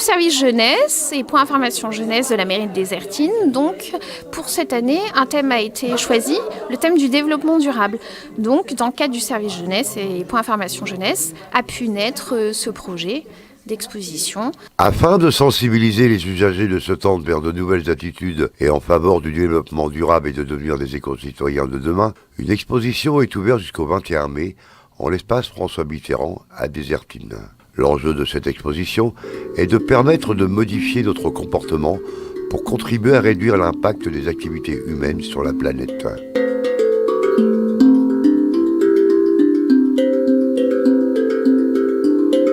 service jeunesse et point information jeunesse de la mairie de Désertine, donc pour cette année, un thème a été choisi, le thème du développement durable. Donc dans le cadre du service jeunesse et point information jeunesse, a pu naître ce projet d'exposition. Afin de sensibiliser les usagers de se tendre vers de nouvelles attitudes et en faveur du développement durable et de devenir des éco-citoyens de demain, une exposition est ouverte jusqu'au 21 mai en l'espace François Mitterrand à Désertine. L'enjeu de cette exposition est de permettre de modifier notre comportement pour contribuer à réduire l'impact des activités humaines sur la planète.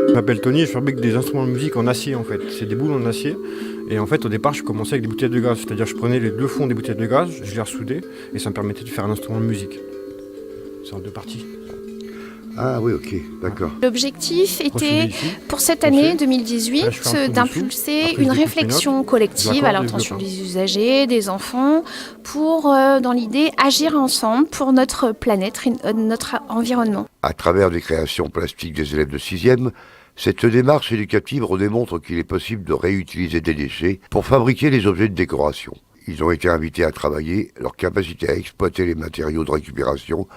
Je m'appelle Tony et je fabrique des instruments de musique en acier en fait. C'est des boules en acier. Et en fait au départ je commençais avec des bouteilles de gaz. C'est-à-dire je prenais les deux fonds des bouteilles de gaz, je les ressoudais et ça me permettait de faire un instrument de musique. C'est en deux parties. Ah oui, ok, d'accord. L'objectif était, pour cette année 2018, d'impulser une réflexion collective à l'intention des usagers, des enfants, pour, dans l'idée, agir ensemble pour notre planète, notre environnement. À travers des créations plastiques des élèves de 6e, cette démarche éducative redémontre qu'il est possible de réutiliser des déchets pour fabriquer des objets de décoration. Ils ont été invités à travailler leur capacité à exploiter les matériaux de récupération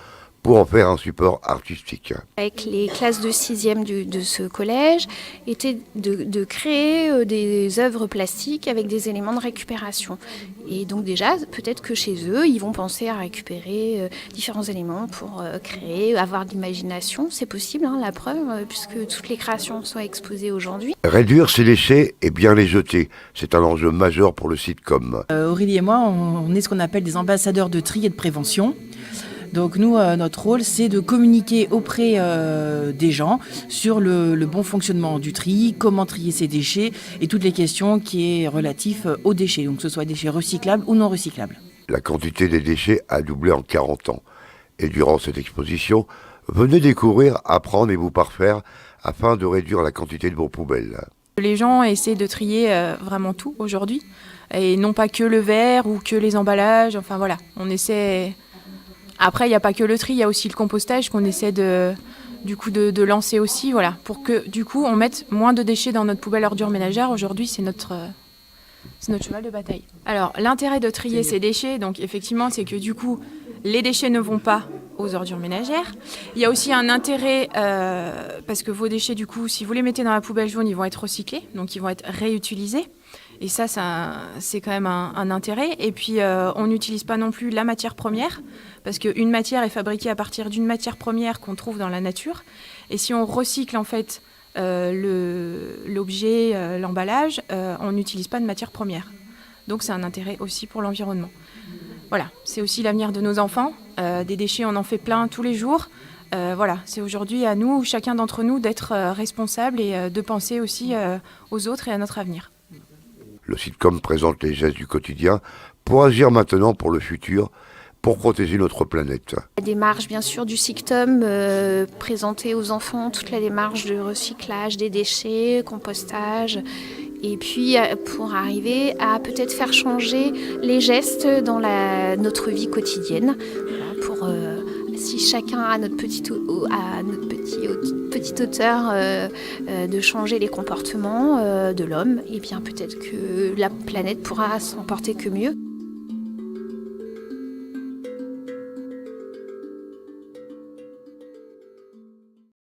pour en faire un support artistique. Avec les classes de 6e de ce collège, était de créer des œuvres plastiques avec des éléments de récupération. Et donc déjà, peut-être que chez eux, ils vont penser à récupérer différents éléments pour créer, avoir de l'imagination. C'est possible, hein, la preuve, puisque toutes les créations sont exposées aujourd'hui. Réduire ces déchets et bien les jeter, c'est un enjeu majeur pour le sitcom. Aurélie et moi, on est ce qu'on appelle des ambassadeurs de tri et de prévention. Donc nous, notre rôle, c'est de communiquer auprès des gens sur le bon fonctionnement du tri, comment trier ses déchets et toutes les questions qui est relatives aux déchets, donc que ce soit déchets recyclables ou non recyclables. La quantité des déchets a doublé en 40 ans. Et durant cette exposition, venez découvrir, apprendre et vous parfaire afin de réduire la quantité de vos poubelles. Les gens essaient de trier vraiment tout aujourd'hui, et non pas que le verre ou que les emballages, enfin voilà, on essaie... Après, il n'y a pas que le tri, il y a aussi le compostage qu'on essaie de lancer aussi, voilà, pour que du coup on mette moins de déchets dans notre poubelle ordures ménagères. Aujourd'hui, c'est notre cheval de bataille. Alors, l'intérêt de trier ces déchets, donc effectivement, c'est que du coup, les déchets ne vont pas aux ordures ménagères. Il y a aussi un intérêt, parce que vos déchets, du coup, si vous les mettez dans la poubelle jaune, ils vont être recyclés, donc ils vont être réutilisés. Et ça c'est quand même un intérêt. Et puis, on n'utilise pas non plus la matière première, parce qu'une matière est fabriquée à partir d'une matière première qu'on trouve dans la nature. Et si on recycle en fait l'objet, l'emballage, on n'utilise pas de matière première. Donc c'est un intérêt aussi pour l'environnement. Voilà, c'est aussi l'avenir de nos enfants. Des déchets, on en fait plein tous les jours. Voilà, c'est aujourd'hui à nous, chacun d'entre nous, d'être responsable et de penser aussi aux autres et à notre avenir. Le sitcom présente les gestes du quotidien pour agir maintenant pour le futur, pour protéger notre planète. La démarche, bien sûr, du SICTOM, présenter aux enfants toute la démarche de recyclage des déchets, compostage, et puis pour arriver à peut-être faire changer les gestes dans notre vie quotidienne, voilà, pour si chacun a notre petite hauteur de changer les comportements de l'homme, et bien peut-être que la planète pourra s'en porter que mieux.